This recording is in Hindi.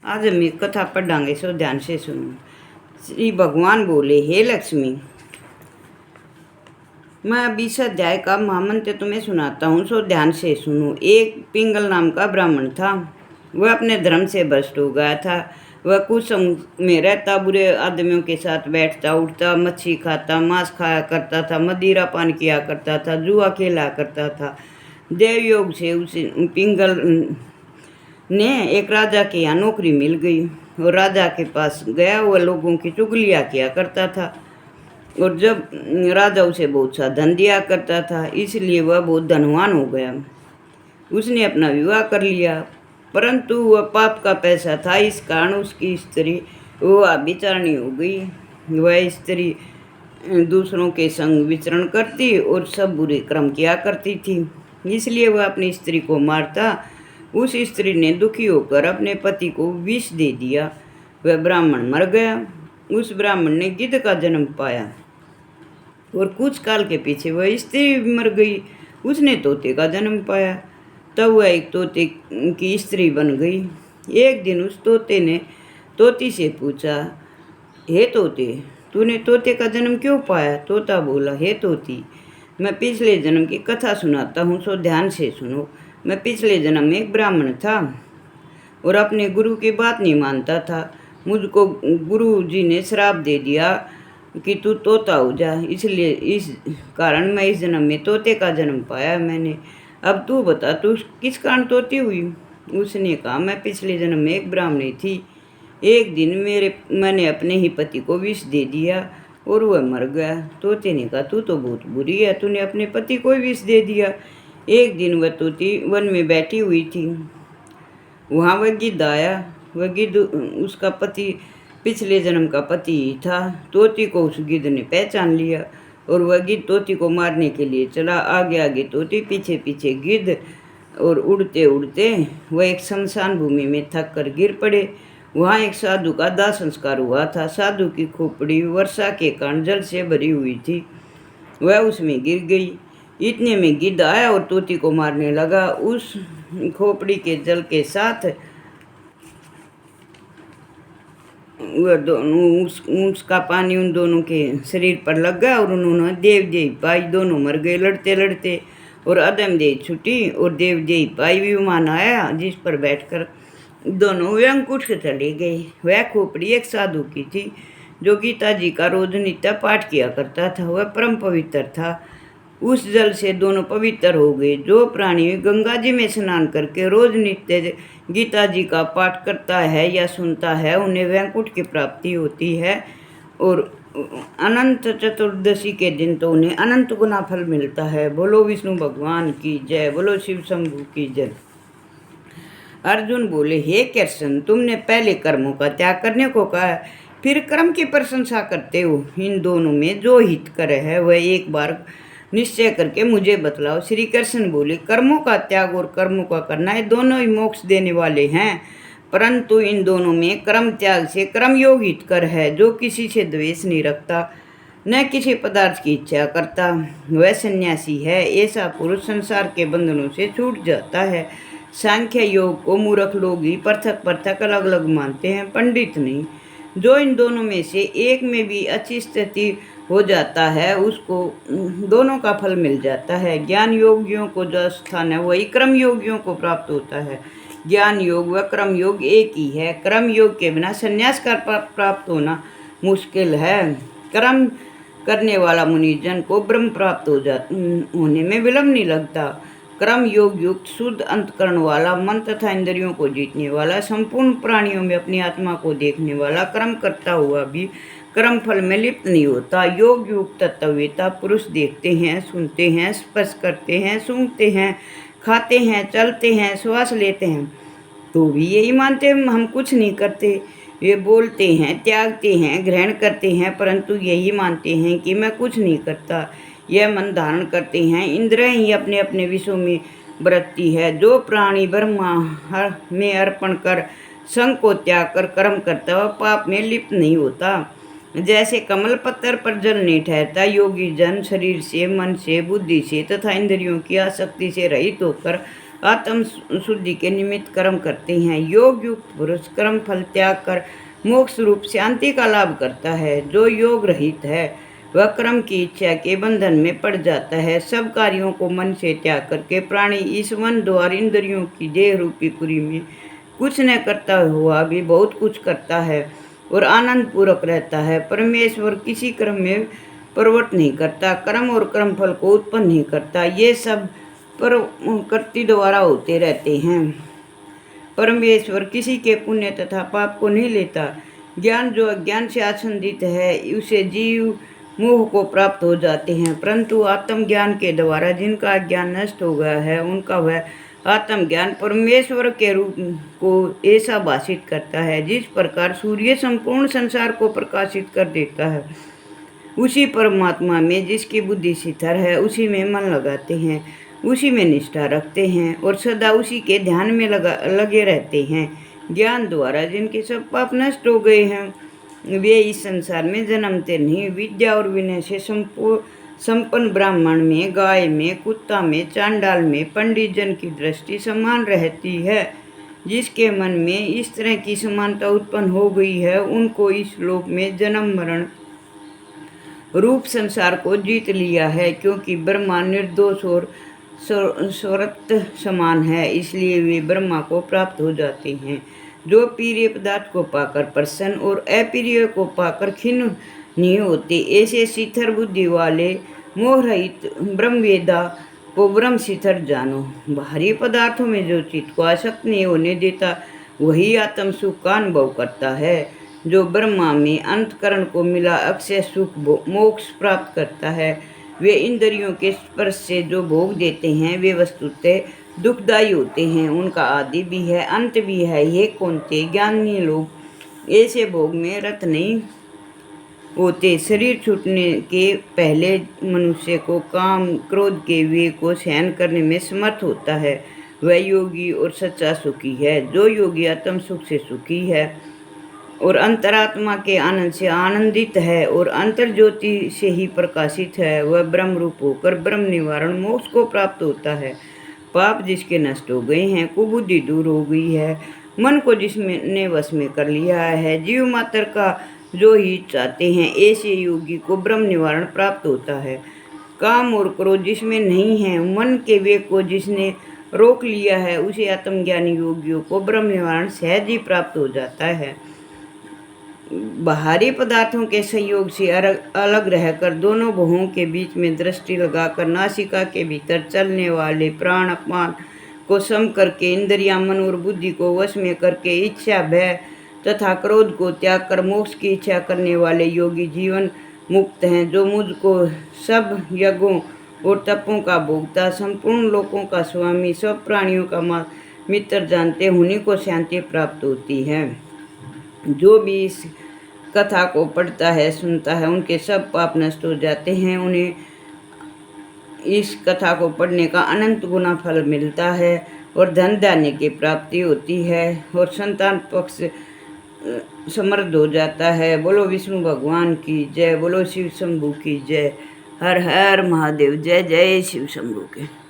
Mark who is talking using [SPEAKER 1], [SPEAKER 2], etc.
[SPEAKER 1] आज हम एक कथा पढ़ांगे, सो ध्यान से सुनो। श्री भगवान बोले, हे लक्ष्मी, मैं अब इस अध्याय का महामंत्र तुम्हें सुनाता हूँ, सो ध्यान से सुनो। एक पिंगल नाम का ब्राह्मण था। वह अपने धर्म से भ्रष्ट हो गया था। वह कुसंग में रहता, बुरे आदमियों के साथ बैठता उठता, मच्छी खाता, मांस खाया करता था, मदिरा पान किया करता था, जुआ खेला करता था। देवयोग से उस पिंगल ने एक राजा के यहाँ नौकरी मिल गई और राजा के पास गया। वह लोगों की चुगलियाँ किया करता था और जब राजा उसे बहुत सा धन दिया करता था, इसलिए वह बहुत धनवान हो गया। उसने अपना विवाह कर लिया, परंतु वह पाप का पैसा था, इस कारण उसकी स्त्री वह विचारणी हो गई। वह स्त्री दूसरों के संग विचरण करती और सब बुरे कर्म किया करती थी, इसलिए वह अपनी स्त्री को मारता। उस स्त्री ने दुखी होकर अपने पति को विष दे दिया। वह ब्राह्मण मर गया। उस ब्राह्मण ने गिद्ध का जन्म पाया और कुछ काल के पीछे वह स्त्री मर गई। उसने तोते का जन्म पाया, तब वह एक तोते की स्त्री बन गई। एक दिन उस तोते ने तोती से पूछा, हे तोते, तूने तोते का जन्म क्यों पाया? तोता बोला, हे तोती, मैं पिछले जन्म की कथा सुनाता हूँ, सो ध्यान से सुनो। मैं पिछले जन्म में एक ब्राह्मण था और अपने गुरु की बात नहीं मानता था। मुझको गुरु जी ने श्राप दे दिया कि तू तोता हो जा, इसलिए इस कारण मैं इस जन्म में तोते का जन्म पाया मैंने। अब तू बता, तू किस कारण तोती हुई? उसने कहा, मैं पिछले जन्म में एक ब्राह्मणी थी। एक दिन मैंने अपने ही पति को विष दे दिया और वह मर गया। तोते ने कहा, तू तो बहुत बुरी है, तूने अपने पति को विष दे दिया। एक दिन वह तोती वन में बैठी हुई थी, वहाँ वह गिद्ध आया। वह गिद्ध उसका पति, पिछले जन्म का पति ही था। तोती को उस गिद्ध ने पहचान लिया और वह गिद्ध तोती को मारने के लिए चला। आगे आगे तोती, पीछे पीछे गिद्ध, और उड़ते उड़ते वह एक शमशान भूमि में थक कर गिर पड़े। वहाँ एक साधु का दाह संस्कार हुआ था। साधु की खोपड़ी वर्षा के कारण जल से भरी हुई थी, वह उसमें गिर गई। इतने में गिद्ध आया और तोती को मारने लगा। उस खोपड़ी के जल के साथ वह दोनों उसका पानी उन दोनों के शरीर पर लग गया और उन्होंने देवदेही पाई। दोनों मर गए लड़ते लड़ते और अदम देह छुटी और देवदेही पाई। विमान आया जिस पर बैठकर दोनों व्यंकुट से चले गए। वह खोपड़ी एक साधु की थी जो गीता जी का रोज नित्य पाठ किया करता था। वह परम पवित्र था। उस जल से दोनों पवित्र हो गए। जो प्राणी गंगा जी में स्नान करके रोज नित्य गीता जी का पाठ करता है या सुनता है, उन्हें वैकुंठ की प्राप्ति होती है और अनंत चतुर्दशी के दिन तो उन्हें अनंत गुना फल मिलता है। बोलो विष्णु भगवान की जय, बोलो शिव शंभू की जय। अर्जुन बोले, हे कृष्ण, तुमने पहले कर्मों का त्याग करने को कहा, फिर कर्म की प्रशंसा करते हो। इन दोनों में जो हितकर है वह एक बार निश्चय करके मुझे बतलाओ। श्री कृष्ण बोले, कर्मों का त्याग और कर्मों का करना ये दोनों ही मोक्ष देने वाले हैं, परंतु इन दोनों में कर्म त्याग से कर्म योग हितकर है। जो किसी से द्वेष नहीं रखता, न किसी पदार्थ की इच्छा करता, वह सन्यासी है। ऐसा पुरुष संसार के बंधनों से छूट जाता है। सांख्य योग को मूर्ख लोग ही पृथक पृथक अलग अलग मानते हैं, पंडित नहीं। जो इन दोनों में से एक में भी अच्छी स्थिति हो जाता है, उसको दोनों का फल मिल जाता है। ज्ञान योगियों को जो स्थान है वही कर्म योगियों को प्राप्त होता है। ज्ञान योग व कर्म योग एक ही है। कर्म योग के बिना संन्यास का प्राप्त होना मुश्किल है। कर्म करने वाला मुनिजन को ब्रह्म प्राप्त होने में विलंब नहीं लगता। कर्म योग युक्त शुद्ध अंतकरण वाला, मन तथा इंद्रियों को जीतने वाला, संपूर्ण प्राणियों में अपनी आत्मा को देखने वाला, कर्म करता हुआ भी कर्म फल में लिप्त नहीं होता। योग युक्त तत्ववेता पुरुष देखते हैं, सुनते हैं, स्पर्श करते हैं, सूंघते हैं, खाते हैं, चलते हैं, श्वास लेते हैं, तो भी यही मानते हैं हम कुछ नहीं करते। वे बोलते हैं, त्यागते हैं, ग्रहण करते हैं, परंतु यही मानते हैं कि मैं कुछ नहीं करता। यह मन धारण करते हैं। इंद्रियां ही अपने अपने विषयों में बरतती है। जो प्राणी ब्रह्मा में अर्पण कर संग को त्याग कर कर्म करता वह पाप में लिप्त नहीं होता। जैसे कमल पत्थर पर जल नहीं ठहरता, योगी जन शरीर से, मन से, बुद्धि से तथा इंद्रियों की आसक्ति से रहित होकर आत्म शुद्धि के निमित्त कर्म करते हैं। योग युक्त पुरुष कर्म फल त्याग कर मोक्ष रूप शांति का लाभ करता है। जो योग रहित है वह कर्म की इच्छा के बंधन में पड़ जाता है। सब कार्यों को मन से त्याग करके प्राणी इस मन द्वार इंद्रियों की देह रूपी पुरी में कुछ न करता हुआ भी बहुत कुछ करता है और आनंद पूर्वक रहता है। परमेश्वर किसी कर्म में प्रवृत्त नहीं करता, कर्म और कर्मफल को उत्पन्न नहीं करता। ये सब प्रकृति द्वारा होते रहते हैं। परमेश्वर किसी के पुण्य तथा पाप को नहीं लेता। ज्ञान जो अज्ञान से आच्छादित है उसे जीव मोह को प्राप्त हो जाते हैं, परंतु आत्मज्ञान के द्वारा जिनका ज्ञान नष्ट हो गया है उनका वह आत्मज्ञान परमेश्वर के रूप को ऐसा भाषित करता है। जिस प्रकार सूर्य संपूर्ण संसार को प्रकाशित कर देता है, उसी परमात्मा में जिसकी बुद्धि स्थिर है उसी में मन लगाते हैं, उसी में निष्ठा रखते हैं और सदा उसी के ध्यान में लगे रहते हैं। ज्ञान द्वारा जिनके सब पाप नष्ट हो गए हैं वे इस संसार में जन्मते नहीं। विद्या और विनय से संपन्न ब्राह्मण में, गाय में, कुत्ता में, चांडाल में पंडित जन की दृष्टि समान रहती है। जिसके मन में इस तरह की समानता उत्पन्न हो गई है उनको इस लोक में जन्म मरण रूप संसार को जीत लिया है, क्योंकि ब्रह्मा निर्दोष और स्वरत समान है, इसलिए वे ब्रह्मा को प्राप्त हो जाते हैं। जो प्रिय पदार्थ को पाकर प्रसन्न और अप्रिय को पाकर खिन्न नहीं होते, ऐसे शिथिर बुद्धि वाले मोह रहित ब्रह्मवेदा को ब्रह्म शिथिर जानो। बाहरी पदार्थों में जो चित्त को आसक्त नहीं होने देता वही आत्म सुख का अनुभव करता है। जो ब्रह्मा में अंतकरण को मिला अक्षय सुख मोक्ष प्राप्त करता है। वे इंद्रियों के स्पर्श से जो भोग देते हैं वे वस्तुतः दुखदायी होते हैं। उनका आदि भी है, अंत भी है। ये कौनते ज्ञानी लोग ऐसे भोग में रत नहीं होते। शरीर छूटने के पहले मनुष्य को काम क्रोध के वे को सहन करने में समर्थ होता है। वह योगी और सच्चा सुखी है। जो योगी आत्म सुख से सुखी है और अंतरात्मा के आनंद से आनंदित है और अंतर ज्योति से ही प्रकाशित है, वह ब्रह्म रूप होकर ब्रह्म निवारण मोक्ष को प्राप्त होता है। पाप जिसके नष्ट हो गए हैं, कुबुद्धि दूर हो गई है, मन को जिसने वश में कर लिया है, जीव मात्र का जो ही चाहते हैं, ऐसे योगी को ब्रह्म निवारण प्राप्त होता है। काम और क्रोध जिसमें नहीं है, मन के वेग को जिसने रोक लिया है, उसे आत्मज्ञानी योगियों को ब्रह्म निवारण सहज ही प्राप्त हो जाता है। बाहरी पदार्थों के संयोग से अलग रहकर दोनों भवों के बीच में दृष्टि लगाकर नासिका के भीतर चलने वाले प्राण अपान को सम करके इंद्रियां मन और बुद्धि को वश में करके इच्छा भय तथा क्रोध को त्याग कर मोक्ष की इच्छा करने वाले योगी जीवन मुक्त हैं। जो मुझको सब यज्ञों और तपों का भोक्ता, संपूर्ण लोकों का स्वामी, सब प्राणियों का मित्र जानते, उन्हीं को शांति प्राप्त होती है। जो भी इस कथा को पढ़ता है, सुनता है, उनके सब पाप नष्ट हो जाते हैं। उन्हें इस कथा को पढ़ने का अनंत गुना फल मिलता है और धन धान्य की प्राप्ति होती है और संतान पक्ष समृद्ध हो जाता है। बोलो विष्णु भगवान की जय, बोलो शिव शंभू की जय। हर हर महादेव। जय जय शिव शंभू के।